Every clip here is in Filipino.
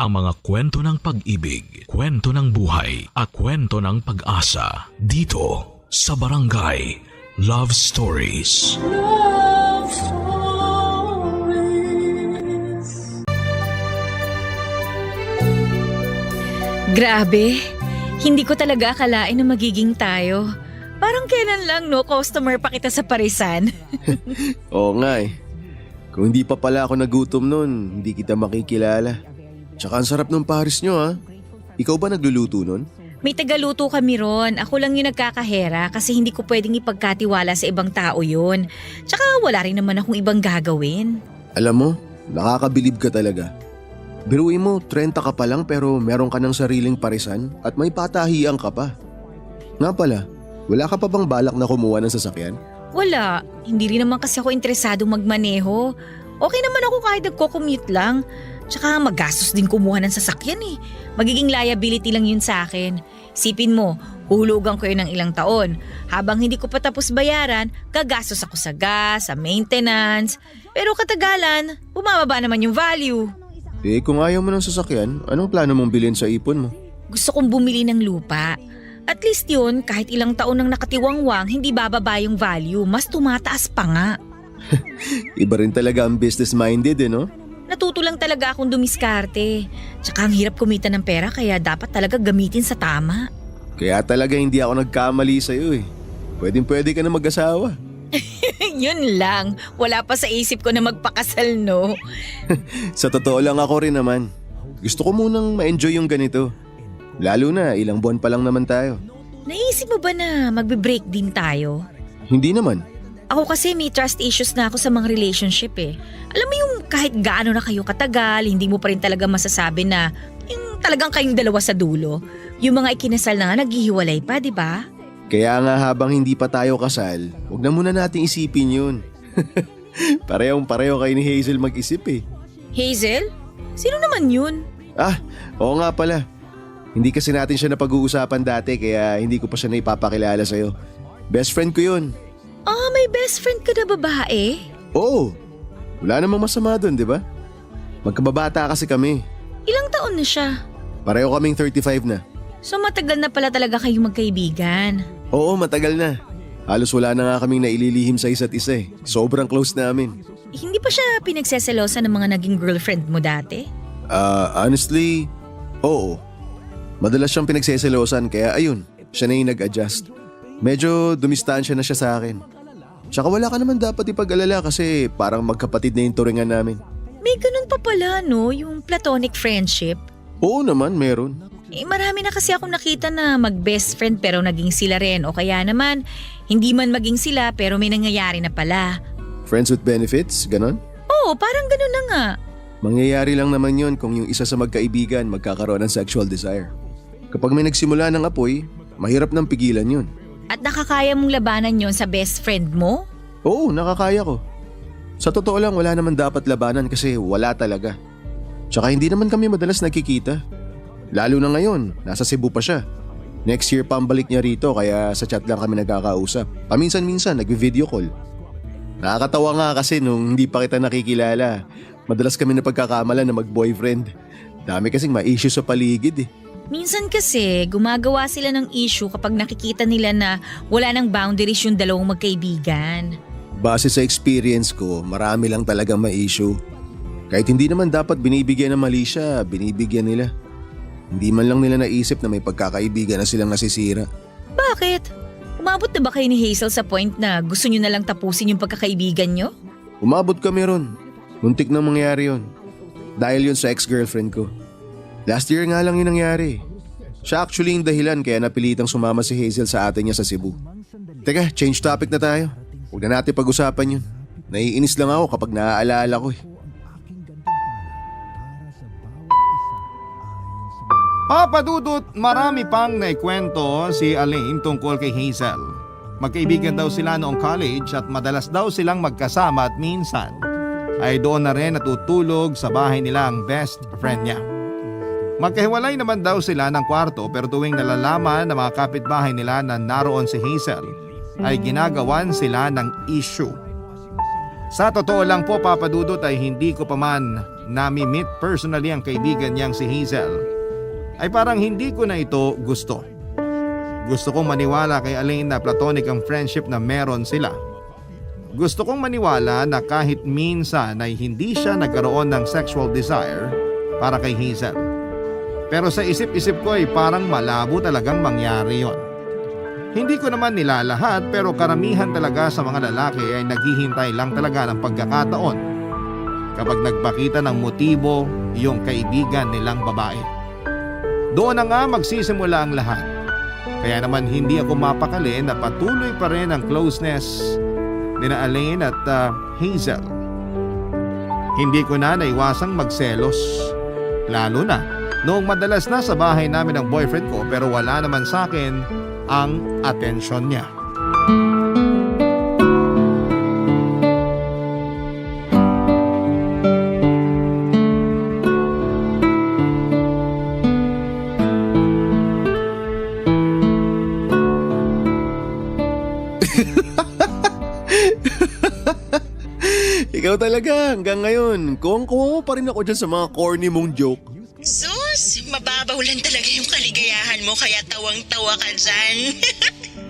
ang mga kwento ng pag-ibig, kwento ng buhay at kwento ng pag-asa dito sa Barangay Love Stories. Love Stories. Grabe, hindi ko talaga akalain na magiging tayo. Parang kailan lang no, customer pa kita sa parisan. Oo nga eh. Kung hindi pa pala ako nagutom nun, hindi kita makikilala. Tsaka ang sarap ng pares nyo ha. Ikaw ba nagluluto nun? May tagaluto kami ron. Ako lang yung nagkakahera kasi hindi ko pwedeng ipagkatiwala sa ibang tao yun. Tsaka wala rin naman akong ibang gagawin. Alam mo, nakakabilib ka talaga. Biruin mo, 30 ka pa lang pero meron ka ng sariling parisan at may patahian ka pa. Nga pala, wala ka pa bang balak na kumuha ng sasakyan? Wala, hindi rin naman kasi ako interesado magmaneho. Okay naman ako kahit nagko-commute lang. Tsaka magastos din kumuha ng sasakyan eh. Magiging liability lang yun sa akin. Sipin mo, huhulugan ko yun ng ilang taon. Habang hindi ko pa tapos bayaran, gagastos ako sa gas, sa maintenance. Pero katagalan, bumababa naman yung value. Eh kung ayaw mo ng sasakyan, anong plano mong bilhin sa ipon mo? Gusto kong bumili ng lupa. At least yun, kahit ilang taon nang nakatiwangwang, hindi bababa yung value. Mas tumataas pa nga. Iba rin talaga ang business-minded no? Natuto lang talaga akong dumiskarte. Tsaka ang hirap kumita ng pera kaya dapat talaga gamitin sa tama. Kaya talaga hindi ako nagkamali sa'yo eh. Pwedeng-pwede ka na mag-asawa. Yun lang, wala pa sa isip ko na magpakasal no. Sa totoo lang ako rin naman. Gusto ko munang ma-enjoy yung ganito. Lalo na ilang buwan pa lang naman tayo. Naisip mo ba na magbe-break din tayo? Hindi naman. Ako kasi may trust issues na ako sa mga relationship eh. Alam mo yung kahit gaano na kayo katagal, hindi mo pa rin talaga masasabi na yung talagang kayong dalawa sa dulo. Yung mga ikinasal na nga naghihiwalay pa, di ba? Kaya nga habang hindi pa tayo kasal, huwag na muna nating isipin yun. Parehong-pareho kayo ni Hazel mag-isip eh. Hazel? Sino naman yun? Ah, oo nga pala. Hindi kasi natin siya napag-uusapan dati kaya hindi ko pa siya naipapakilala sa'yo. Best friend ko yun. Ah, may best friend ka na babae? Oo. Wala namang masama dun, di ba? Magkababata kasi kami. Ilang taon na siya? Pareho kaming 35 na. So matagal na pala talaga kayong magkaibigan. Oo, matagal na. Halos wala na nga kaming naililihim sa isa't isa eh. Sobrang close namin. Hindi pa siya pinagseselosa ng mga naging girlfriend mo dati? Honestly, oo. Madalas siyang pinagseselosan kaya ayun, siya na yung nag-adjust. Medyo dumistansya na siya sa akin. Tsaka wala ka naman dapat ipag-alala kasi parang magkapatid na yung turingan namin. May ganun pa pala no, yung platonic friendship. Oo naman, meron. Eh marami na kasi akong nakita na mag-best friend pero naging sila rin o kaya naman hindi man maging sila pero may nangyayari na pala. Friends with benefits, ganon? Oo, parang ganun na nga. Mangyayari lang naman yon kung yung isa sa magkaibigan magkakaroon ng sexual desire. Kapag may nagsimula ng apoy, mahirap nang pigilan yun. At nakakaya mong labanan yon sa best friend mo? Oo, nakakaya ko. Sa totoo lang wala naman dapat labanan kasi wala talaga. Tsaka hindi naman kami madalas nagkikita. Lalo na ngayon, nasa Cebu pa siya. Next year pa ang balik niya rito kaya sa chat lang kami nagkakausap. Paminsan-minsan nagvi-video call. Nakakatawa nga kasi nung hindi pa kita nakikilala. Madalas kami napagkakamalan na mag-boyfriend. Dami kasing ma-issue sa paligid eh. Minsan kasi gumagawa sila ng issue kapag nakikita nila na wala nang boundaries yung dalawang magkaibigan. Base sa experience ko, marami lang talagang ma-issue. Kahit hindi naman dapat binibigyan ng mali siya, binibigyan nila. Hindi man lang nila naisip na may pagkakaibigan na silang nasisira. Bakit? Umabot na ba kayo ni Hazel sa point na gusto nyo na lang tapusin yung pagkakaibigan nyo? Umabot kami ron. Muntik na mangyari yun. Dahil yun sa ex-girlfriend ko. Last year nga lang yun nangyari. Siya actually yung dahilan kaya napilitang sumama si Hazel sa atin niya sa Cebu. Teka, change topic na tayo. Huwag na natin pag-usapan yun. Naiinis lang ako kapag naaalala ko eh. Papadudot, marami pang naikwento si Elaine tungkol kay Hazel. Magkaibigan daw sila noong college at madalas daw silang magkasama at minsan ay doon na rin natutulog sa bahay nila ang best friend niya. Magkahiwalay naman daw sila ng kwarto pero tuwing nalalaman ng mga kapitbahay nila na naroon si Hazel ay ginagawan sila ng issue. Sa totoo lang po papadudot ay hindi ko pa man nami-meet personally ang kaibigan niyang si Hazel, ay parang hindi ko na ito gusto. Gusto kong maniwala kay Elaine na platonic ang friendship na meron sila. Gusto kong maniwala na kahit minsan ay hindi siya nagkaroon ng sexual desire para kay Hazel. Pero sa isip-isip ko ay parang malabo talagang mangyari yon. Hindi ko naman nilalahat pero karamihan talaga sa mga lalaki ay naghihintay lang talaga ng pagkakataon kapag nagpakita ng motibo yung kaibigan nilang babae. Doon na nga magsisimula ang lahat. Kaya naman hindi ako mapakali na patuloy pa rin ang closeness nina Elaine at Hazel. Hindi ko na naiwasang magselos. Lalo na noong madalas na sa bahay namin ang boyfriend ko pero wala naman sa akin ang atensyon niya. Ikaw talaga hanggang ngayon. Kuwang-kuwa pa rin ako dyan sa mga corny mong joke. Sus, mababaw lang talaga yung kaligayahan mo kaya tawang-tawa ka dyan.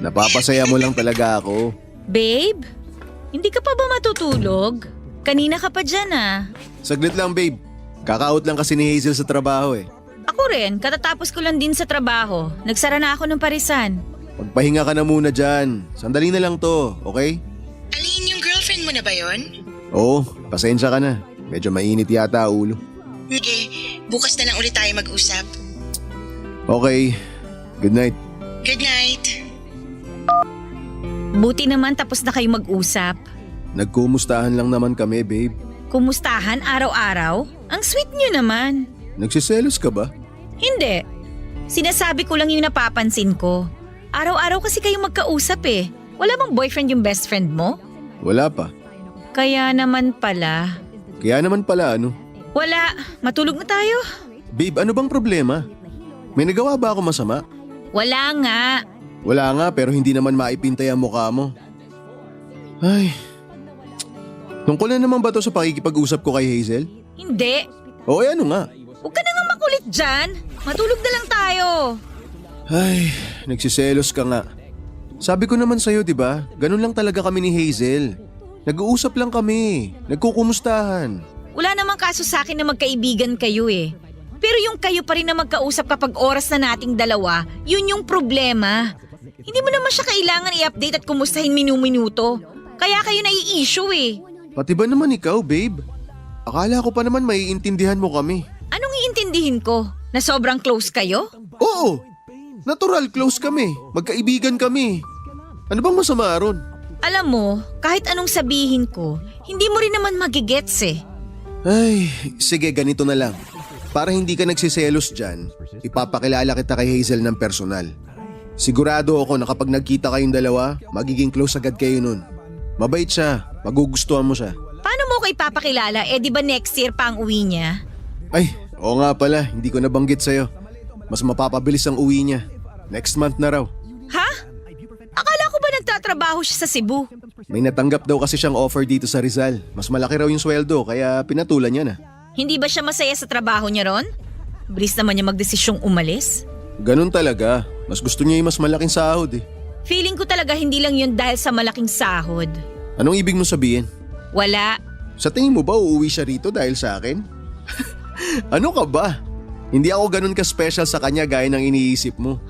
Napapasaya mo lang talaga ako. Babe, hindi ka pa ba matutulog? Kanina ka pa dyan ah. Saglit lang babe. Kaka-out lang kasi ni Hazel sa trabaho eh. Ako rin, katatapos ko lang din sa trabaho. Nagsara na ako ng parisan. Magpahinga ka na muna dyan. Sandali na lang to, okay? Alin, yung girlfriend mo na ba yon? Oo, pasensya ka na. Medyo mainit yata ulo. Sige, bukas na lang ulit tayo mag-usap. Okay, good night. Good night. Buti naman tapos na kayo mag-usap. Nagkumustahan lang naman kami babe. Kumustahan araw-araw? Ang sweet nyo naman. Nagsiselos ka ba? Hindi. Sinasabi ko lang yung napapansin ko. Araw-araw kasi kayong magkausap eh. Wala bang boyfriend yung best friend mo? Wala pa. Kaya naman pala. Kaya naman pala ano? Wala. Matulog na tayo. Babe, ano bang problema? May nagawa ba ako masama? Wala nga. Wala nga pero hindi naman maipintay ang mukha mo. Ay. Tungkol na naman ba to sa pakikipag-usap ko kay Hazel? Hindi. O ano nga? Huwag ka na nga makulit dyan. Matulog na lang tayo. Ay, nagsiselos ka nga. Sabi ko naman sa'yo, di ba? Ganun lang talaga kami ni Hazel. Nag-uusap lang kami. Nagkukumustahan. Wala namang kaso sa akin na magkaibigan kayo eh. Pero yung kayo pa rin na magkausap kapag oras na nating dalawa, yun yung problema. Hindi mo naman siya kailangan i-update at kumustahin minu-minuto. Kaya kayo nai-issue eh. Pati ba naman ikaw, babe? Akala ko pa naman maiintindihan mo kami. Anong iintindihin ko? Na sobrang close kayo? Oo! Natural close kami. Magkaibigan kami. Ano bang masama ron? Alam mo, kahit anong sabihin ko, hindi mo rin naman magigets eh. Ay, sige ganito na lang. Para hindi ka nagsiselos dyan, ipapakilala kita kay Hazel ng personal. Sigurado ako na kapag nagkita kayong dalawa, magiging close agad kayo nun. Mabait siya, magugustuhan mo siya. Paano mo ko ipapakilala? Eh di ba next year pa ang uwi niya? Ay, oo nga pala, hindi ko nabanggit sa'yo. Mas mapapabilis ang uwi niya. Next month na raw. Ha? Akala ko ba nagtatrabaho siya sa Cebu? May natanggap daw kasi siyang offer dito sa Rizal. Mas malaki raw yung sweldo kaya pinatulan niya na. Hindi ba siya masaya sa trabaho niya ron? Bilis naman niya magdesisyong umalis. Ganun talaga. Mas gusto niya yung mas malaking sahod eh. Feeling ko talaga hindi lang yun dahil sa malaking sahod. Anong ibig mo sabihin? Wala. Sa tingin mo ba uuwi siya rito dahil sa akin? Ano ka ba? Hindi ako ganun ka-special sa kanya gaya ng iniisip mo.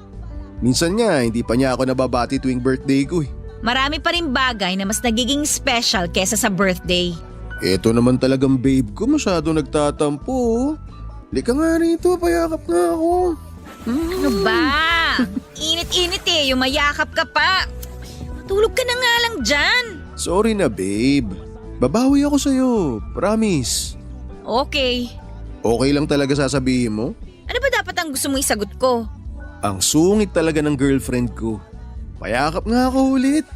Minsan nga, hindi pa niya ako nababati tuwing birthday ko eh. Marami pa rin bagay na mas nagiging special kesa sa birthday. Eto naman talagang babe ko, masyado nagtatampo. Lika nga rito, payakap nga ako. Ano ba? Init-init eh, yumayakap ka pa. Matulog ka na nga lang dyan. Sorry na babe. Babawi ako sa'yo, promise. Okay. Okay lang talaga sasabihin mo? Ano ba dapat ang gusto mong isagot ko? Ang sungit talaga ng girlfriend ko. Payakap nga ako ulit.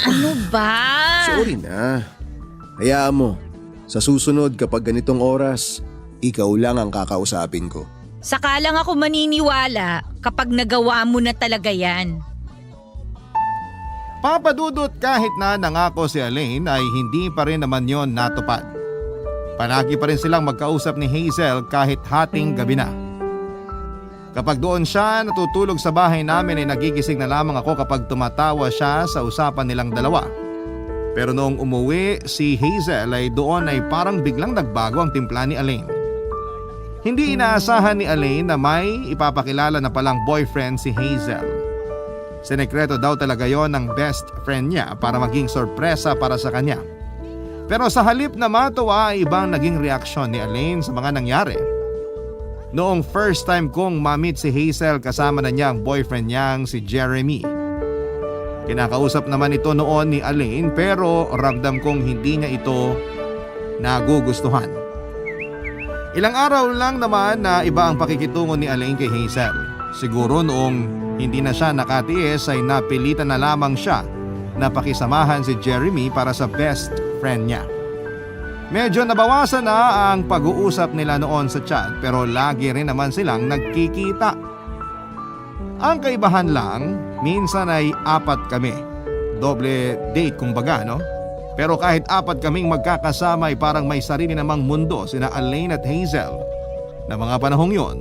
Ano ba? Sorry na. Hayaan mo, sa susunod kapag ganitong oras, ikaw lang ang kakausapin ko. Saka lang ako maniniwala kapag nagawa mo na talaga yan. Papadudot kahit na nangako si Elaine ay hindi pa rin naman yon natupad. Palagi pa rin silang magkausap ni Hazel kahit hating gabi na. Kapag doon siya natutulog sa bahay namin ay nagigising na lamang ako kapag tumatawa siya sa usapan nilang dalawa. Pero noong umuwi si Hazel ay doon ay parang biglang nagbago ang timpla ni Elaine. Hindi inaasahan ni Elaine na may ipapakilala na palang boyfriend si Hazel. Sinekreto daw talaga yon ng best friend niya para maging sorpresa para sa kanya. Pero sa halip na matuwa ay ibang naging reaksyon ni Elaine sa mga nangyari. Noong first time kong ma-meet si Hazel kasama na niya ang boyfriend niyang si Jeremy. Kinakausap naman ito noon ni Elaine pero ramdam kong hindi niya ito nagugustuhan. Ilang araw lang naman na iba ang pakikitungo ni Elaine kay Hazel. Siguro noong hindi na siya nakatiis ay napilitan na lamang siya na pakisamahan si Jeremy para sa best friend niya. Medyo nabawasan na ang pag-uusap nila noon sa chat pero lagi rin naman silang nagkikita. Ang kaibahan lang, minsan ay 4 kami. Doble date kumbaga, no? Pero kahit 4 kaming magkakasama ay parang may sarili namang mundo sina Elaine at Hazel. Na mga panahong yon,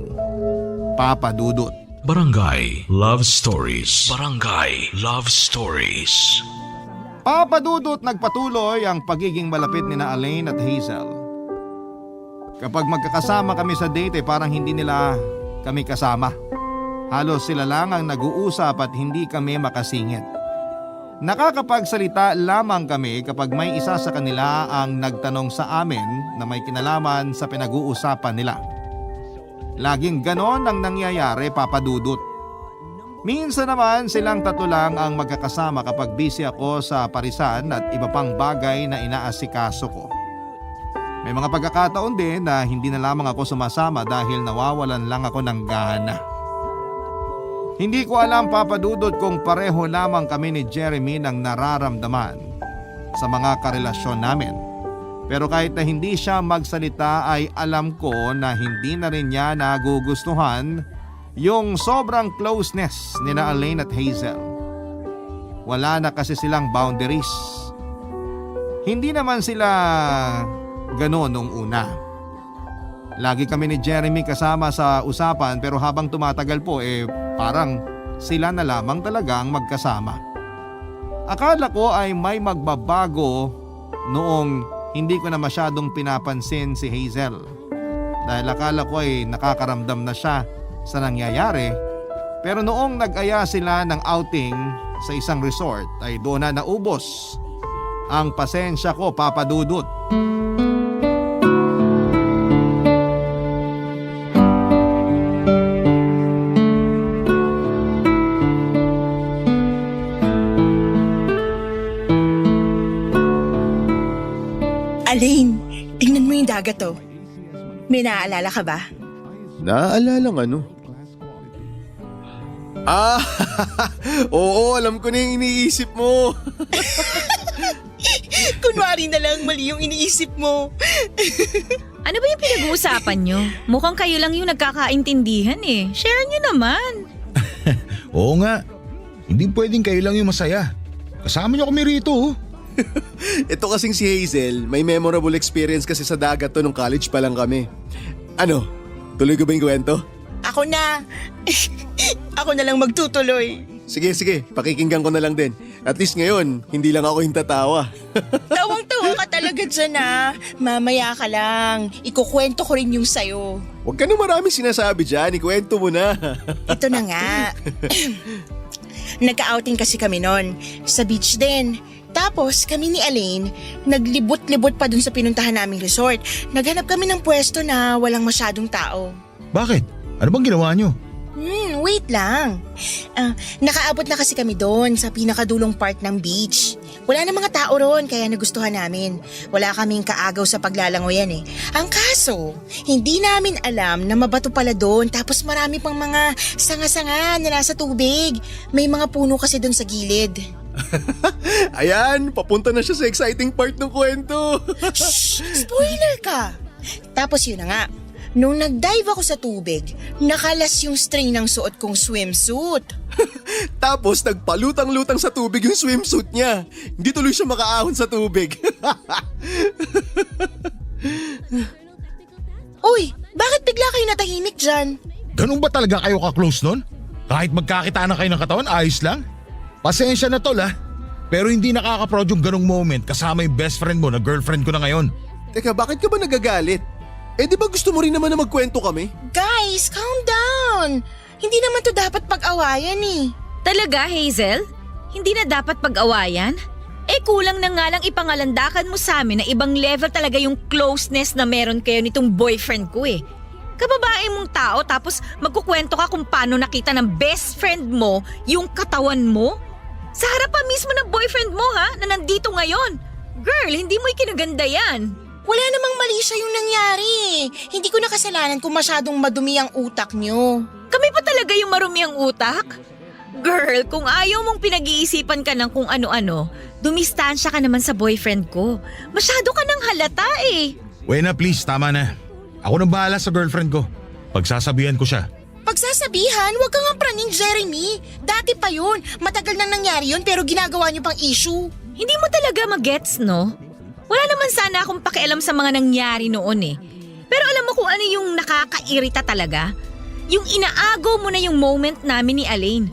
Papa Dudut. Barangay Love Stories. Barangay Love Stories. Papa Dudut, nagpatuloy ang pagiging malapit ni na Elaine at Hazel. Kapag magkakasama kami sa date parang hindi nila kami kasama. Halos sila lang ang nag-uusap at hindi kami makasingit. Nakakapagsalita lamang kami kapag may isa sa kanila ang nagtanong sa amin na may kinalaman sa pinag-uusapan nila. Laging ganon ang nangyayari, Papa Dudut. Minsan naman silang 3 lang ang magkakasama kapag busy ako sa parisan at iba pang bagay na inaasikaso ko. May mga pagkakataon din na hindi na lamang ako sumasama dahil nawawalan lang ako ng gana. Hindi ko alam, Papa Dudut, kung pareho lamang kami ni Jeremy ng nararamdaman sa mga karelasyon namin. Pero kahit na hindi siya magsalita ay alam ko na hindi na rin niya nagugustuhan yung sobrang closeness ni na Elaine at Hazel. Wala na kasi silang boundaries. Hindi naman sila gano'n nung una. Lagi kami ni Jeremy kasama sa usapan pero habang tumatagal po parang sila na lamang talagang magkasama. Akala ko ay may magbabago noong hindi ko na masyadong pinapansin si Hazel. Dahil akala ko ay nakakaramdam na siya sa nangyayari. Pero noong nag-aya sila ng outing sa isang resort ay doon na naubos ang pasensya ko, Papa Dudut. Elaine, tingnan mo yung dagat to. May naaalala ka ba? Naaalala ng ano? Oo, alam ko na yung iniisip mo. Kunwari na lang mali yung iniisip mo. Ano ba yung pinag-uusapan nyo? Mukhang kayo lang yung nagkakaintindihan eh. Share nyo naman. Oo nga. Hindi pwedeng kayo lang yung masaya. Kasama niyo kami rito. Ito kasing si Hazel, may memorable experience kasi sa dagat to nung college pa lang kami. Ano? Tuloy ko ba yung kwento? Ako na. Ako na lang magtutuloy. Sige, pakikinggan ko na lang din. At least ngayon, hindi lang ako yung tatawa. Tawang-tawa ka talaga dyan Mamaya ka lang. Ikukwento ko rin yung sayo. Huwag ka na maraming sinasabi dyan, ikwento mo na. Ito na nga. Nagka-outing kasi kami nun. Sa beach din. Tapos kami ni Elaine, naglibot-libot pa dun sa pinuntahan naming resort. Naghanap kami ng pwesto na walang masyadong tao. Bakit? Ano bang ginawa niyo? Wait lang. Nakaabot na kasi kami doon sa pinakadulong part ng beach. Wala na mga tao roon kaya nagustuhan namin. Wala kaming kaagaw sa paglalangoyan eh. Ang kaso, hindi namin alam na mabato pala doon tapos marami pang mga sanga-sanga na nasa tubig. May mga puno kasi doon sa gilid. Ayan, papunta na siya sa exciting part ng kwento. Shh! Spoiler ka! Tapos yun na nga. Nung nag-dive ako sa tubig, nakalas yung string ng suot kong swimsuit. Tapos nagpalutang-lutang sa tubig yung swimsuit niya. Hindi tuloy siya makaahon sa tubig. Uy, bakit bigla kayo natahimik dyan? Ganun ba talaga kayo ka-close nun? Kahit magkakita na kayo ng katawan, ayos lang? Pasensya na tol ha. Pero hindi nakaka-proud yung ganung moment kasama yung best friend mo na girlfriend ko na ngayon. Teka, bakit ka ba nagagalit? Di ba gusto mo rin naman na magkwento kami? Guys, calm down. Hindi naman to dapat pag-awayan eh. Talaga, Hazel? Hindi na dapat pag-awayan? Kulang na nga lang ipangalandakan mo sa amin na ibang level talaga yung closeness na meron kayo nitong boyfriend ko Kababae mong tao tapos magkukwento ka kung paano nakita ng best friend mo yung katawan mo? Sa harap pa mismo ng boyfriend mo na nandito ngayon. Girl, hindi mo ikinaganda yan. Wala namang mali siya yung nangyari. Hindi ko na kasalanan kung masyadong madumi ang utak nyo. Kami pa talaga yung marumi ang utak? Girl, kung ayaw mong pinag-iisipan ka ng kung ano-ano, dumistansya ka naman sa boyfriend ko. Masyado ka nang halata Wena please, tama na. Ako nang bahala sa girlfriend ko. Pagsasabihan ko siya. Pagsasabihan, wag kang praning Jeremy. Dati pa yun. Matagal nang nangyari yun pero ginagawa nyo pang issue. Hindi mo talaga magets, no? Wala naman sana akong pakialam sa mga nangyari noon Pero alam mo kung ano yung nakakairita talaga? Yung inaagaw mo na yung moment namin ni Alain.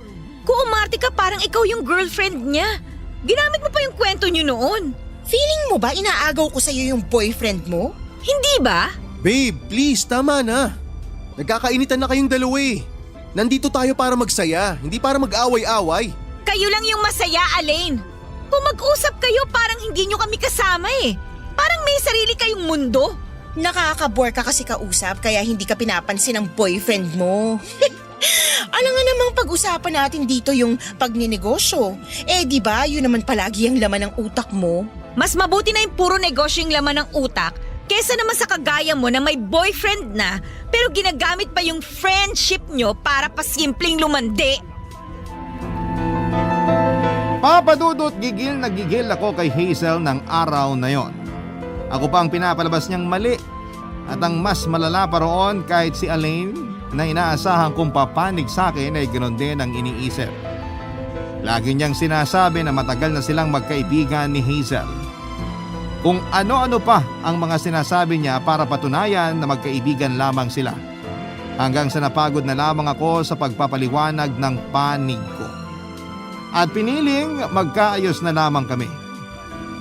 Kung umarte ka parang ikaw yung girlfriend niya. Ginamit mo pa yung kwento niyo noon. Feeling mo ba inaagaw ko sa'yo yung boyfriend mo? Hindi ba? Babe, please, tama na. Nagkakainitan na kayong dalawa Nandito tayo para magsaya, hindi para mag-away-away. Kayo lang yung masaya, Alain. Kung mag-usap kayo parang hindi nyo kami kasama Parang may sarili kayong mundo. Nakaka-bore ka kasi kausap kaya hindi ka pinapansin ng boyfriend mo. Alam nga namang pag-usapan natin dito yung pagninegosyo. Di ba yun naman palagi ang laman ng utak mo? Mas mabuti na yung puro negosyo yung laman ng utak kesa naman sa kagaya mo na may boyfriend na pero ginagamit pa yung friendship nyo para pasimpleng lumandi. Papadudot gigil na gigil ako kay Hazel ng araw na yon. Ako pa ang pinapalabas niyang mali. At ang mas malala pa roon kahit si Alain na inaasahan kong papanig sa akin ay ganoon din ang iniisip. Lagi niyang sinasabi na matagal na silang magkaibigan ni Hazel. Kung ano-ano pa ang mga sinasabi niya para patunayan na magkaibigan lamang sila. Hanggang sa napagod na lamang ako sa pagpapaliwanag ng panig ko. At piniling magkaayos na lamang kami.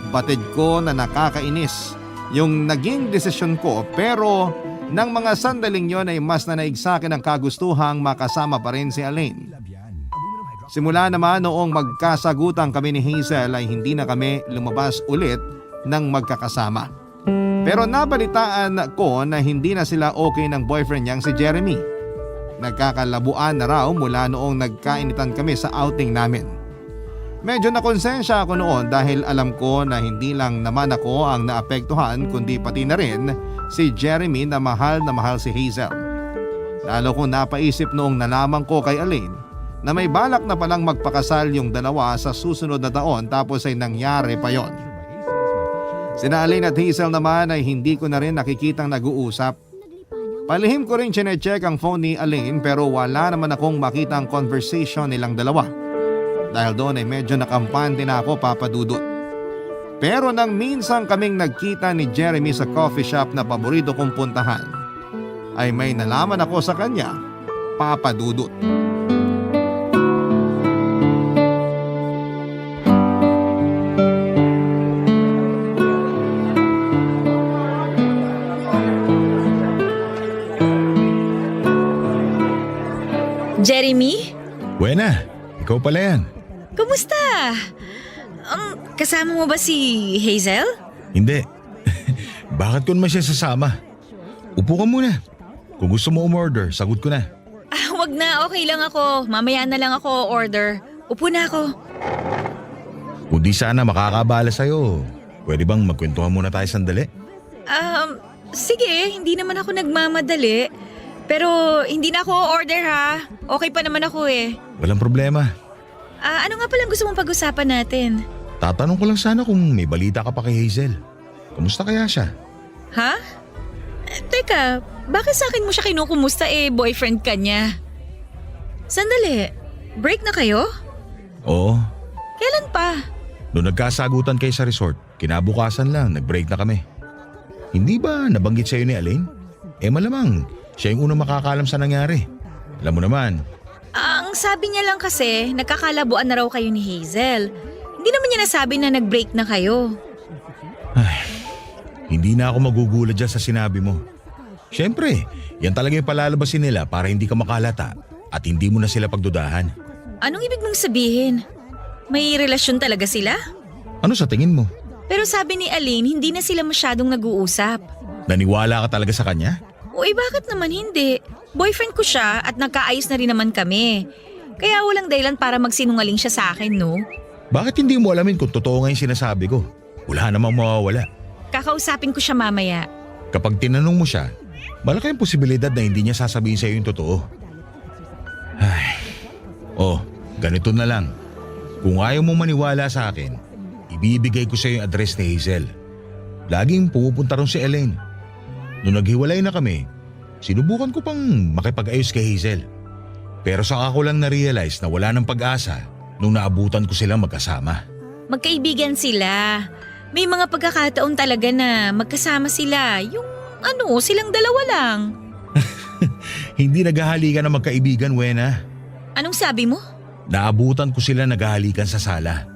Batid ko na nakakainis yung naging desisyon ko pero nang mga sandaling yon ay mas nanaig sa akin ang kagustuhang makasama pa rin si Alain. Simula naman noong magkasagutan kami ni Hazel ay hindi na kami lumabas ulit ng magkakasama. Pero nabalitaan ko na hindi na sila okay ng boyfriend niyang si Jeremy. Nagkakalabuan na raw mula noong nagkainitan kami sa outing namin. Medyo nakonsensya ako noon dahil alam ko na hindi lang naman ako ang naapektuhan kundi pati na rin si Jeremy na mahal si Hazel. Lalo kong napaisip noong nalaman ko kay Alain na may balak na palang magpakasal yung dalawa sa susunod na taon tapos ay nangyari pa yon. Sina Alain at Hazel naman ay hindi ko na rin nakikitang nag-uusap. Palihim ko rin chinecheck ang phone ni Alain pero wala naman akong makitang conversation nilang dalawa. Dahil doon ay medyo nakampante na ako, papadudot. Pero nang minsan kaming nagkita ni Jeremy sa coffee shop na paborito kong puntahan, ay may nalaman ako sa kanya, papadudot. Jeremy? Wena, ikaw pala yan. Kumusta? Kasama mo ba si Hazel? Hindi. Bakit ko naman siya sasama? Upo ka muna. Kung gusto mo umorder, sagot ko na. Wag na, okay lang ako. Mamaya na lang ako order. Upo na ako. Kung di sana makakabala sa'yo, pwede bang magkwentuhan muna tayo sandali? Sige, hindi naman ako nagmamadali. Pero hindi na ako order ha. Okay pa naman ako Walang problema. Ano nga palang gusto mong pag-usapan natin? Tatanong ko lang sana kung may balita ka pa kay Hazel. Kamusta kaya siya? Ha? Teka, bakit sa akin mo siya kinukumusta boyfriend ka niya? Sandali, break na kayo? Oo. Kailan pa? Noong nagkasagutan kayo sa resort, kinabukasan lang, nag-break na kami. Hindi ba nabanggit sa'yo ni Elaine? Malamang siya yung unang makakaalam sa nangyari. Alam mo naman, Ang sabi niya lang kasi, nagkakalabuan na raw kayo ni Hazel. Hindi naman niya nasabi na nag-break na kayo. hindi na ako magugulat dyan sa sinabi mo. Siyempre, yan talaga yung palalabasin nila para hindi ka makalata at hindi mo na sila pagdudahan. Anong ibig mong sabihin? May relasyon talaga sila? Ano sa tingin mo? Pero sabi ni Aline, hindi na sila masyadong nag-uusap. Naniwala ka talaga sa kanya? Uy, bakit naman hindi? Boyfriend ko siya at nagkaayos na rin naman kami. Kaya walang dahilan para magsinungaling siya sa akin, no? Bakit hindi mo alamin kung totoo nga yung sinasabi ko? Wala namang mawawala. Kakausapin ko siya mamaya. Kapag tinanong mo siya, malaki ang posibilidad na hindi niya sasabihin sa iyo yung totoo. Ganito na lang. Kung ayaw mo maniwala sa akin, ibibigay ko sa iyo yung address ni Hazel. Laging pumupunta ron si Elaine. Nung naghiwalay na kami, sinubukan ko pang makipag-ayos kay Hazel. Pero saka ko lang na-realize na wala ng pag-asa nung naabutan ko silang magkasama. Magkaibigan sila. May mga pagkakataon talaga na magkasama sila. Yung silang dalawa lang. Hindi naghahalikan na magkaibigan, Wena. Anong sabi mo? Naabutan ko sila naghahalikan sa sala.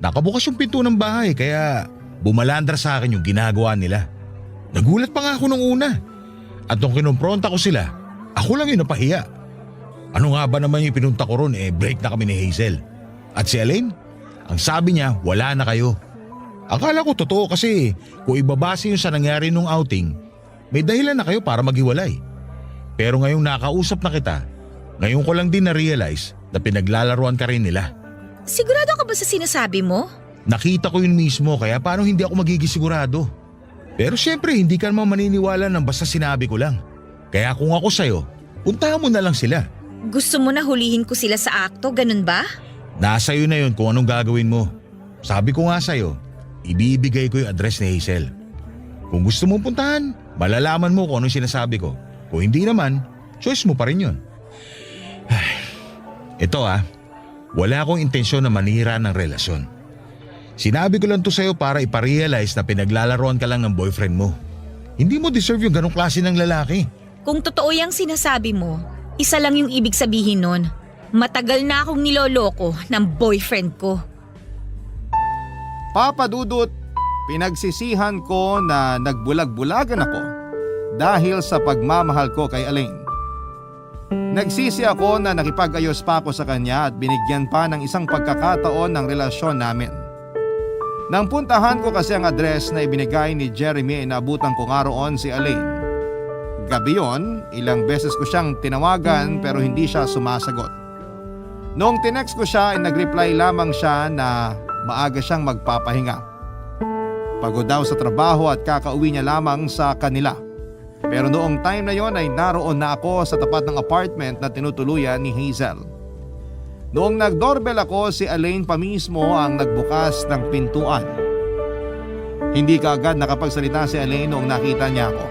Nakabukas yung pinto ng bahay kaya bumalandra sa akin yung ginagawa nila. Nagulat pa nga ako nung una. At nung kinumpronta ko sila, ako lang yung napahiya. Ano nga ba naman yung pinunta ko ron, break na kami ni Hazel. At si Elaine, ang sabi niya wala na kayo. Akala ko totoo kasi kung ibabase yung sa nangyari nung outing, may dahilan na kayo para maghiwalay. Pero ngayong nakausap na kita, ngayon ko lang din na-realize na pinaglalaruan ka rin nila. Sigurado ka ba sa sinasabi mo? Nakita ko yun mismo kaya paano hindi ako magiging sigurado? Pero syempre hindi ka naman maniniwala ng basta sinabi ko lang. Kaya kung ako sa'yo, puntahan mo na lang sila. Gusto mo na hulihin ko sila sa akto, ganun ba? Nasa iyo na yun kung anong gagawin mo. Sabi ko nga sa'yo, ibibigay ko yung address ni Hazel. Kung gusto mong puntahan, malalaman mo kung anong sinasabi ko. Kung hindi naman, choice mo pa rin yun. Ito wala akong intensyon na manira ng relasyon. Sinabi ko lang to sa'yo para iparealize na pinaglalaroan ka lang ng boyfriend mo. Hindi mo deserve yung ganong klase ng lalaki. Kung totoo yung sinasabi mo, isa lang yung ibig sabihin nun. Matagal na akong niloloko ng boyfriend ko. Papa Dudut, pinagsisihan ko na nagbulag-bulagan ako dahil sa pagmamahal ko kay Elaine. Nagsisi ako na nakipag-ayos pa ako sa kanya at binigyan pa ng isang pagkakataon ng relasyon namin. Nang puntahan ko kasi ang address na ibinigay ni Jeremy ay naabutan ko nga roon si Elaine. Gabi yon, ilang beses ko siyang tinawagan pero hindi siya sumasagot. Noong tinext ko siya ay nag-reply lamang siya na maaga siyang magpapahinga. Pagod daw sa trabaho at kakauwi niya lamang sa kanila. Pero noong time na yon ay naroon na ako sa tapat ng apartment na tinutuluyan ni Hazel. Noong nag-doorbell ako, si Elaine pa mismo ang nagbukas ng pintuan. Hindi kaagad nakapagsalita si Elaine noong nakita niya ako.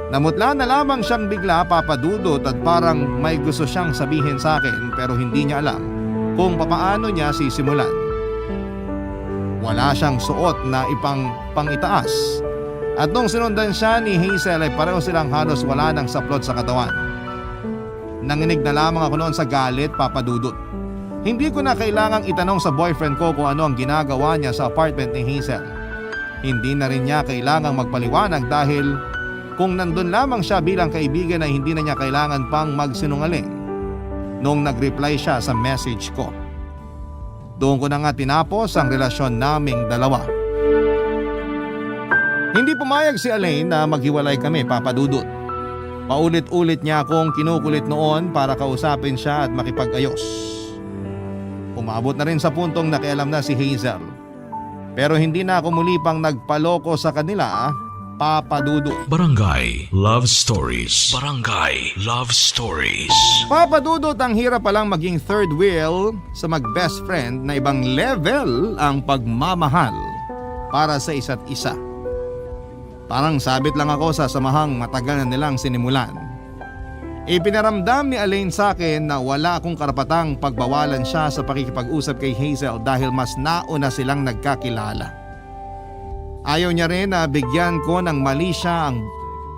Namutla na lamang siyang bigla, Papa Dudut, at parang may gusto siyang sabihin sa akin pero hindi niya alam kung papaano niya sisimulan. Wala siyang suot na pang-itaas. At nung sinundan siya ni Hazel ay pareho silang halos wala ng saplot sa katawan. Nanginig na lamang ako noon sa galit, Papa Dudut. Hindi ko na kailangang itanong sa boyfriend ko kung ano ang ginagawa niya sa apartment ni Hazel. Hindi na rin niya kailangang magpaliwanag dahil kung nandun lamang siya bilang kaibigan ay hindi na niya kailangan pang magsinungaling. Nung nag-reply siya sa message ko, doon ko na nga tinapos ang relasyon naming dalawa. Hindi pumayag si Elaine na maghiwalay kami, Papa Dudut. Paulit-ulit niya akong kinukulit noon para kausapin siya at makipag-ayos. Umabot na rin sa puntong nakialam na si Hazel. Pero hindi na ako muli pang nagpaloko sa kanila, Papa Dudut. Barangay Love Stories. Barangay Love Stories. Papa Dudut, ang hirap palang maging third wheel sa mag-best friend na ibang level ang pagmamahal para sa isa't isa. Parang sabit lang ako sa samahang matagal na nilang sinimulan. Ipinaramdam ni Elaine sa akin na wala akong karapatang pagbawalan siya sa pakikipag-usap kay Hazel dahil mas nauna silang nagkakilala. Ayaw niya rin na bigyan ko ng mali siya ang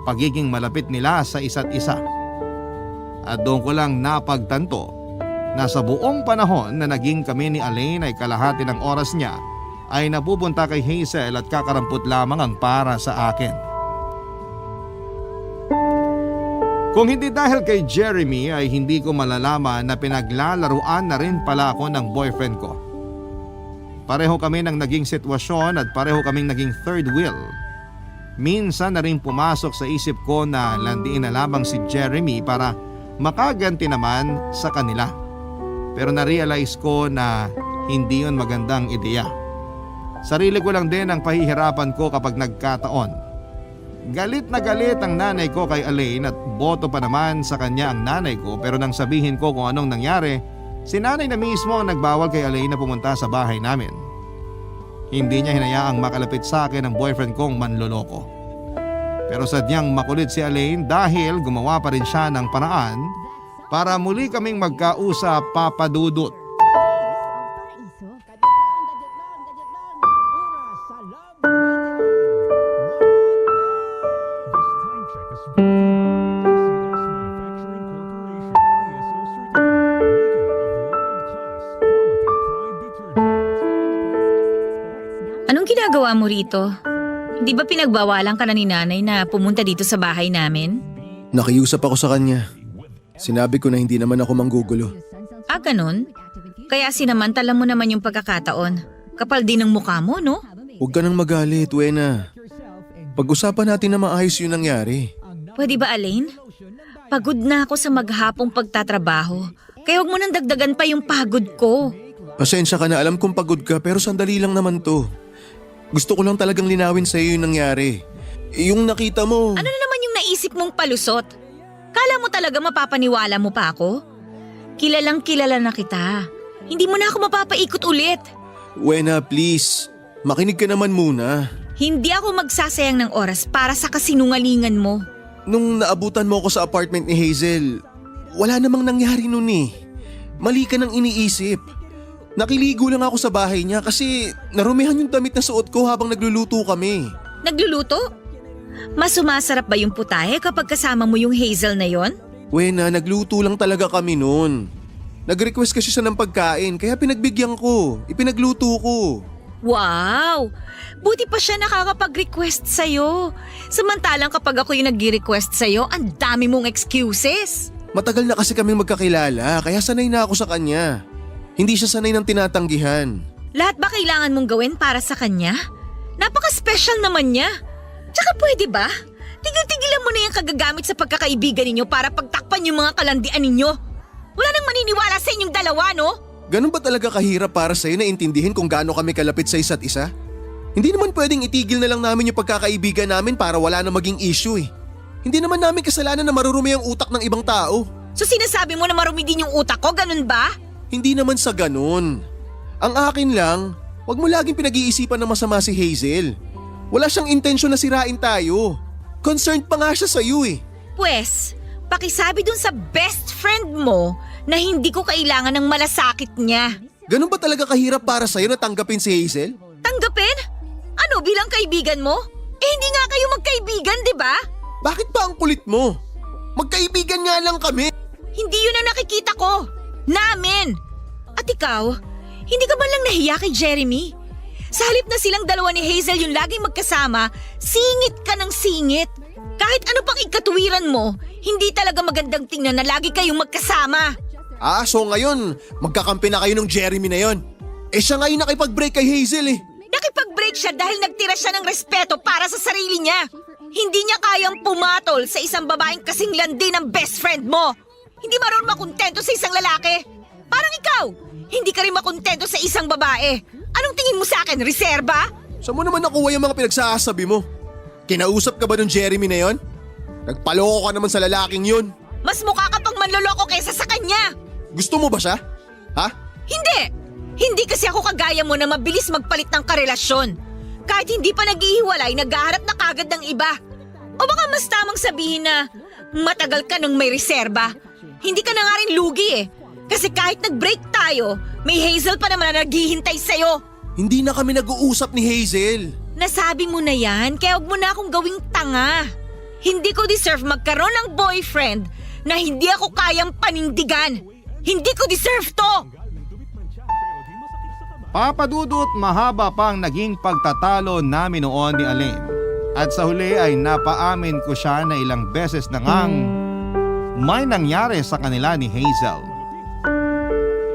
pagiging malapit nila sa isa't isa. At doon ko lang napagtanto na sa buong panahon na naging kami ni Elaine ay kalahati ng oras niya ay napupunta kay Hazel at kakarampot lamang ang para sa akin. Kung hindi dahil kay Jeremy ay hindi ko malalaman na pinaglalaruan na rin pala ako ng boyfriend ko. Pareho kami ng naging sitwasyon at pareho kaming naging third wheel. Minsan na rin pumasok sa isip ko na landiin na lamang si Jeremy para makaganti naman sa kanila. Pero na-realize ko na hindi yun magandang ideya. Sarili ko lang din ang pahihirapan ko kapag nagkataon. Galit na galit ang nanay ko kay Elaine at boto pa naman sa kanya ang nanay ko, pero nang sabihin ko kung anong nangyari, si nanay na mismo ang nagbawal kay Elaine na pumunta sa bahay namin. Hindi niya hinayaang makalapit sa akin ang boyfriend kong manloloko. Pero sadyang makulit si Elaine dahil gumawa pa rin siya ng paraan para muli kaming magkausap, Papa Dudut. Anong ginagawa mo rito? Hindi ba pinagbawalan ka na ni nanay na pumunta dito sa bahay namin? Nakiusap ako sa kanya. Sinabi ko na hindi naman ako manggugulo. Ah, ganun? Kaya sinamantala mo naman yung pagkakataon. Kapal din ang mukha mo, no? Huwag ka nang magalit, Wena. Pag-usapan natin na maayos yung nangyari. Pwede ba, Elaine? Pagod na ako sa maghapong pagtatrabaho. Kaya huwag mo nang dagdagan pa yung pagod ko. Pasensya ka na, alam kong pagod ka pero sandali lang naman to. Gusto ko lang talagang linawin sa iyo yung nangyari. Yung nakita mo. Ano na naman yung naisip mong palusot? Kala mo talaga mapapaniwala mo pa ako? Kilalang kilala na kita. Hindi mo na ako mapapaikot ulit. Wena, please. Makinig ka naman muna. Hindi ako magsasayang ng oras para sa kasinungalingan mo. Nung naabutan mo ako sa apartment ni Hazel, wala namang nangyari nun eh. Mali ka nang iniisip. Nakiligo lang ako sa bahay niya kasi narumihan yung damit na suot ko habang nagluluto kami. Nagluluto? Mas sumasarap ba yung putahe kapag kasama mo yung Hazel na yon? Wena, nagluto lang talaga kami nun. Nag-request kasi siya ng pagkain kaya pinagbigyan ko. Ipinagluto ko. Wow! Buti pa siya nakakapag-request sa'yo. Samantalang kapag ako yung nag-request sa'yo, ang dami mong excuses. Matagal na kasi kaming magkakilala kaya sanay na ako sa kanya. Hindi siya sanay ng tinatanggihan. Lahat ba kailangan mong gawin para sa kanya? Napaka-special naman niya. Tsaka pwede ba? Tigil-tigilan mo na yung kagagamit sa pagkakaibigan ninyo para pagtakpan yung mga kalandian ninyo. Wala nang maniniwala sa inyong dalawa, no? Ganun ba talaga kahirap para sa'yo na intindihin kung gaano kami kalapit sa isa't isa? Hindi naman pwedeng itigil na lang namin yung pagkakaibigan namin para wala na maging issue eh. Hindi naman namin kasalanan na marurumi ang utak ng ibang tao. So sinasabi mo na marumi din yung utak ko, ganun ba? Hindi naman sa ganun. Ang akin lang, wag mo laging pinag-iisipan ng masama si Hazel. Wala siyang intensyon na sirain tayo. Concerned pa nga siya sa'yo eh. Pwes, pakisabi dun sa best friend mo na hindi ko kailangan ng malasakit niya. Ganun ba talaga kahirap para sa'yo na tanggapin si Hazel? Tanggapin? Ano, bilang kaibigan mo? Eh hindi nga kayo magkaibigan, di ba? Bakit ba ang kulit mo? Magkaibigan nga lang kami. Hindi yun ang nakikita ko. Namin! At ikaw, hindi ka man lang nahiya kay Jeremy? Sa halip na silang dalawa ni Hazel yung laging magkasama, singit ka ng singit. Kahit ano pang ikatuwiran mo, hindi talaga magandang tingnan na lagi kayong magkasama. Ah, so ngayon, magkakampi na kayo ng Jeremy na yon. Eh siya ngayon nakipag-break kay Hazel eh. Nakipag-break siya dahil nagtira siya ng respeto para sa sarili niya. Hindi niya kayang pumatol sa isang babaeng kasing landi ng best friend mo. Hindi maroon makontento sa isang lalaki. Parang ikaw, hindi ka rin makontento sa isang babae. Anong tingin mo sa akin, reserba? Saan mo naman nakuha yung mga pinagsasabi mo? Kinausap ka ba ng Jeremy na yon? Nagpaloko ka naman sa lalaking yun. Mas mukha ka pang manloloko kaysa sa kanya. Gusto mo ba siya? Ha? Hindi! Hindi kasi ako kagaya mo na mabilis magpalit ng karelasyon. Kahit hindi pa naghihiwalay, naghahanap na kagad ng iba. O baka mas tamang sabihin na matagal ka nang may reserba. Hindi ka na nga rin lugi eh. Kasi kahit nag-break tayo, may Hazel pa naman na naghihintay sa'yo. Hindi na kami nag-uusap ni Hazel. Nasabi mo na yan, kaya huwag mo na akong gawing tanga. Hindi ko deserve magkaroon ng boyfriend na hindi ako kayang panindigan. Hindi ko deserve to! Papa Dudut, mahaba pang naging pagtatalo namin noon ni Alain. At sa huli ay napaamin ko siya na ilang beses na ngang may nangyari sa kanila ni Hazel.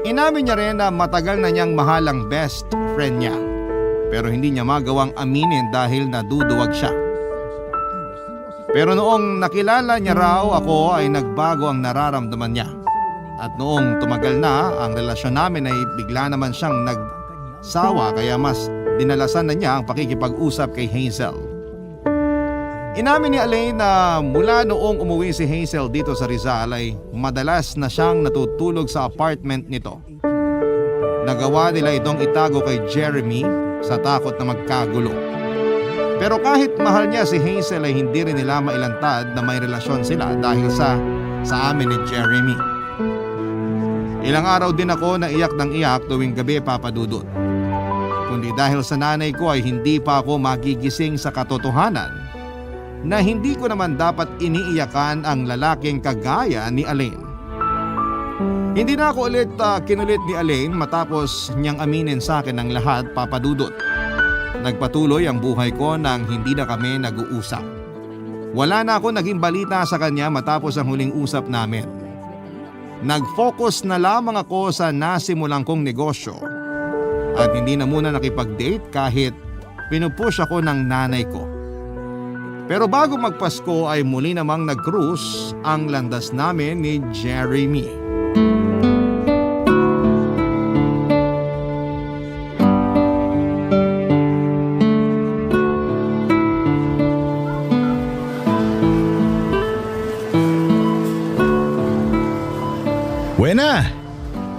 Inamin niya rin na matagal na niyang mahalang best friend niya. Pero hindi niya magawang aminin dahil naduduwag siya. Pero noong nakilala niya raw ako ay nagbago ang nararamdaman niya. At noong tumagal na ang relasyon namin ay bigla naman siyang nagsawa kaya mas dinalasan na niya ang pakikipag-usap kay Hazel. Inamin ni Alain na mula noong umuwi si Hazel dito sa Rizal ay madalas na siyang natutulog sa apartment nito. Nagawa nila itong itago kay Jeremy sa takot na magkagulo. Pero kahit mahal niya si Hazel ay hindi rin nila mailantad na may relasyon sila dahil sa amin ni Jeremy. Ilang araw din ako naiyak ng iyak tuwing gabi, Papa Dudut. Kundi dahil sa nanay ko ay hindi pa ako magigising sa katotohanan na hindi ko naman dapat iniiyakan ang lalaking kagaya ni Alain. Hindi na ako ulit kinulit ni Alain matapos niyang aminin sa akin ang lahat, Papa Dudut. Nagpatuloy ang buhay ko nang hindi na kami nag-uusap. Wala na ako naging balita sa kanya matapos ang huling usap namin. Nag-focus na lamang ako sa nasimulang kong negosyo at hindi na muna nakipag-date kahit pinupush ako ng nanay ko. Pero bago magpasko ay muli namang nag-cruise ang landas namin ni Jeremy. Buena!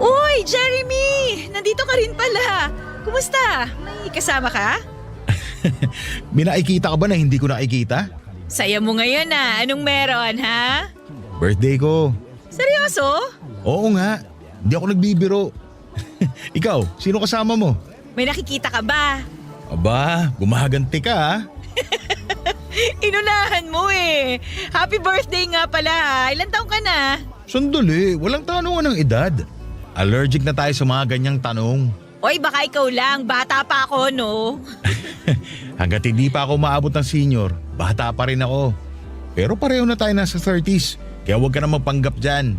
Uy, Jeremy! Nandito ka rin pala. Kumusta? May kasama ka? May nakikita ka ba na hindi ko nakikita? Saya mo ngayon ah. Anong meron, ha? Birthday ko. Seryoso? Oo nga. Hindi ako nagbibiro. Ikaw, sino kasama mo? May nakikita ka ba? Aba, gumaganti ka ha? Inunahan mo eh. Happy birthday nga pala ha. Ilan taong ka na? Sandali, walang tanungan ng edad. Allergic na tayo sa mga ganyang tanong. Oy, baka ikaw lang. Bata pa ako, no? Hanggat hindi pa ako maabot ng senior, bata pa rin ako. Pero pareho na tayo nasa 30s, kaya huwag ka na magpanggap dyan.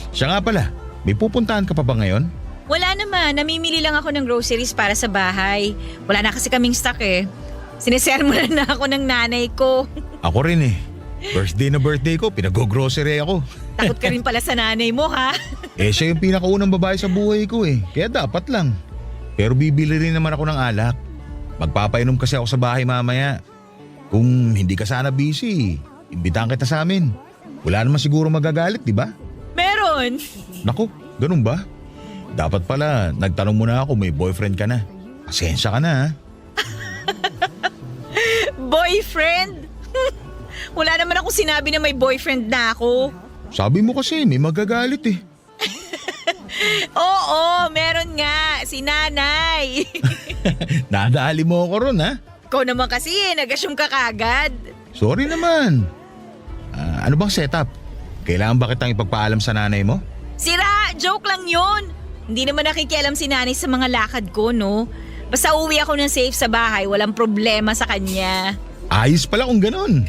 Siya nga pala, may pupuntahan ka pa ba ngayon? Wala naman. Namimili lang ako ng groceries para sa bahay. Wala na kasi kaming stock eh. Sinesermonan na ako ng nanay ko. Ako rin eh. Birthday na birthday ko, pinag-grocery ako. Takot ka rin pala sa nanay mo, ha? Siya yung pinakaunang babae sa buhay ko eh, kaya dapat lang. Pero bibili rin naman ako ng alak. Magpapainom kasi ako sa bahay mamaya. Kung hindi ka sana busy, imbitahan kita sa amin. Wala naman siguro magagalit, di ba? Meron. Naku, ganun ba? Dapat pala, nagtanong mo na ako may boyfriend ka na. Pasensya ka na ha. Boyfriend? Wala naman akong sinabi na may boyfriend na ako. Sabi mo kasi may magagalit eh. Oo, meron nga. Si nanay. Nadali mo ako ron ha. Ikaw naman kasi nag-assume ka kagad. Sorry naman. Ano bang setup? Kailangan ba kitang ipagpaalam sa nanay mo? Sira, joke lang yun. Hindi naman nakikialam si nanay sa mga lakad ko, no? Basta uwi ako ng safe sa bahay, walang problema sa kanya. Ayos pala kung ganun.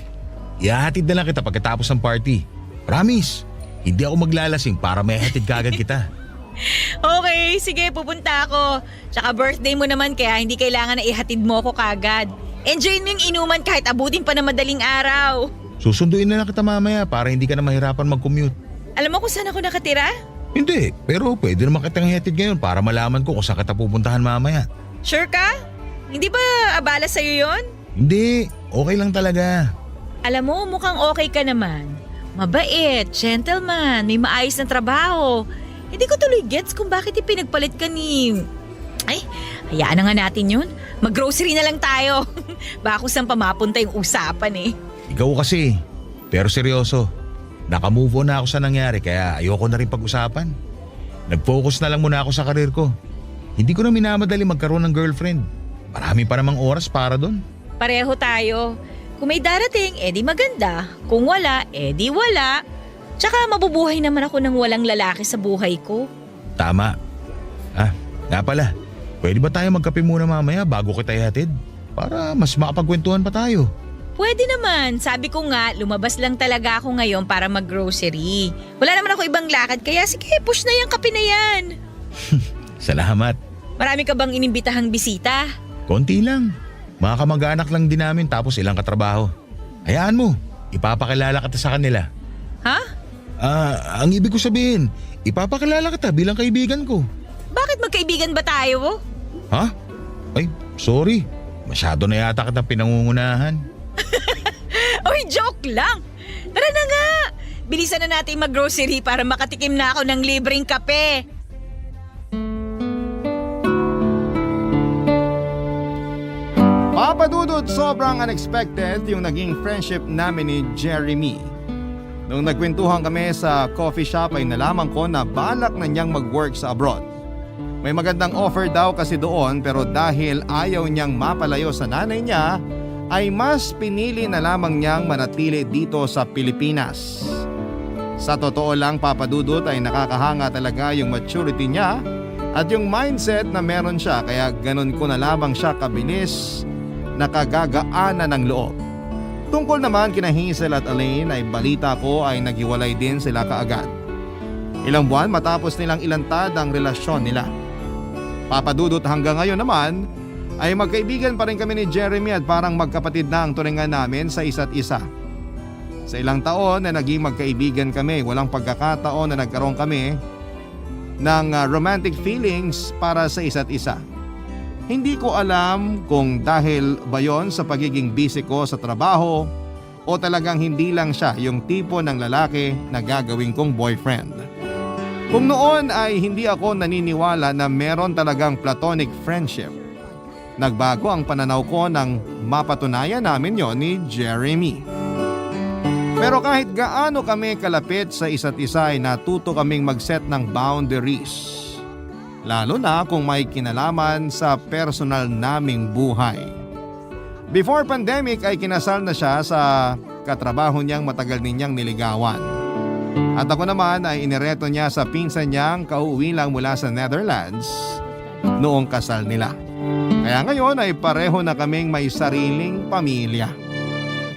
Ihahatid na lang kita pagkatapos ng party. Promise, hindi ako maglalasing para may hatid kagad kita. Okay, sige, pupunta ako. Tsaka birthday mo naman kaya hindi kailangan na ihatid mo ako kagad. Enjoy mo yung inuman kahit abutin pa na madaling araw. Susunduin na lang kita mamaya para hindi ka na mahirapan mag-commute. Alam mo kung saan ako nakatira? Hindi, pero pwede naman kitang hatid ngayon para malaman ko kung saan kita pupuntahan mamaya. Sure ka? Hindi ba abala sa'yo yon? Hindi, okay lang talaga. Alam mo, mukhang okay ka naman. Mabait, gentleman, may maayos na trabaho. Hindi ko tuloy gets kung bakit ipinagpalit ka ni... Ay, hayaan na nga natin yun. Mag-grocery na lang tayo. Baka kung saan pa mapunta yung usapan eh. Ikaw kasi, pero seryoso. Nakamove on na ako sa nangyari kaya ayoko na rin pag-usapan. Nag-focus na lang muna ako sa karir ko. Hindi ko na minamadali magkaroon ng girlfriend. Marami pa namang oras para doon. Pareho tayo. Kung may darating, edi maganda. Kung wala, edi wala. Tsaka mabubuhay naman ako ng walang lalaki sa buhay ko. Tama. Nga pala. Pwede ba tayo magkape muna mamaya bago kita ihatid? Para mas makapagkwentuhan pa tayo. Pwede naman. Sabi ko nga, lumabas lang talaga ako ngayon para mag-grocery. Wala naman ako ibang lakad, kaya sige, push na yung kape na yan. Salamat. Marami ka bang inimbitahang bisita? Konti lang. Mga kamag-anak lang din namin tapos ilang katrabaho. Hayaan mo, ipapakilala kita sa kanila. Ha? Ang ibig ko sabihin, ipapakilala kita bilang kaibigan ko. Bakit magkaibigan ba tayo? Ha? Ay, sorry. Masyado na yata kita pinangungunahan. Oy, joke lang! Tara na nga! Bilisan na natin mag-grocery para makatikim na ako ng libreng kape. Papa Dudut, sobrang unexpected yung naging friendship namin ni Jeremy. Nung nagkwentuhan kami sa coffee shop ay nalaman ko na balak na niyang mag-work sa abroad. May magandang offer daw kasi doon pero dahil ayaw niyang mapalayo sa nanay niya, ay mas pinili na lamang niyang manatili dito sa Pilipinas. Sa totoo lang, Papa Dudut, ay nakakahanga talaga yung maturity niya at yung mindset na meron siya, kaya ganun ko na lamang siya kabilis nakagagaanan ng loob. Tungkol naman kina Hazel at Elaine ay balita ko ay naghiwalay din sila kaagad. Ilang buwan matapos nilang ilantad ang relasyon nila. Papa Dudut, hanggang ngayon naman ay magkaibigan pa rin kami ni Jeremy at parang magkapatid na ang turingan namin sa isa't isa. Sa ilang taon na naging magkaibigan kami, walang pagkakataon na nagkaroon kami ng romantic feelings para sa isa't isa. Hindi ko alam kung dahil ba yon sa pagiging busy ko sa trabaho o talagang hindi lang siya yung tipo ng lalaki na gagawin kong boyfriend. Kung noon ay hindi ako naniniwala na meron talagang platonic friendship, nagbago ang pananaw ko nang mapatunayan namin yon ni Jeremy. Pero kahit gaano kami kalapit sa isa't isa ay natuto kaming mag-set ng boundaries. Lalo na kung may kinalaman sa personal naming buhay. Before pandemic ay kinasal na siya sa katrabaho niyang matagal ninyang niligawan. At ako naman ay inireto niya sa pinsan niyang kauwi lang mula sa Netherlands noong kasal nila. Kaya ngayon ay pareho na kaming may sariling pamilya.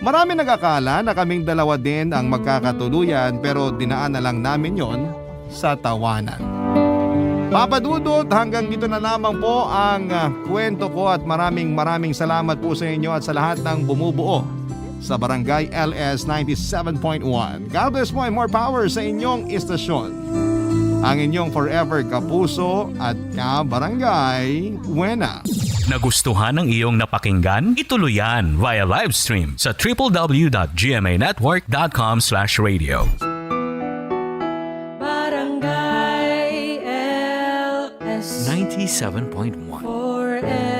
Marami nag-akala na kaming dalawa din ang magkakatuluyan pero dinaan na lang namin yon sa tawanan. Papa Dudut, hanggang dito na lamang po ang kwento ko at maraming salamat po sa inyo at sa lahat ng bumubuo sa Barangay LS 97.1. God bless mo and more power sa inyong istasyon. Ang inyong forever kapuso at kabarangay Buena. Nagustuhan ng iyong napakinggan? Ituloy yan via live stream sa www.gmanetwork.com/radio. Barangay LS 97.1 forever.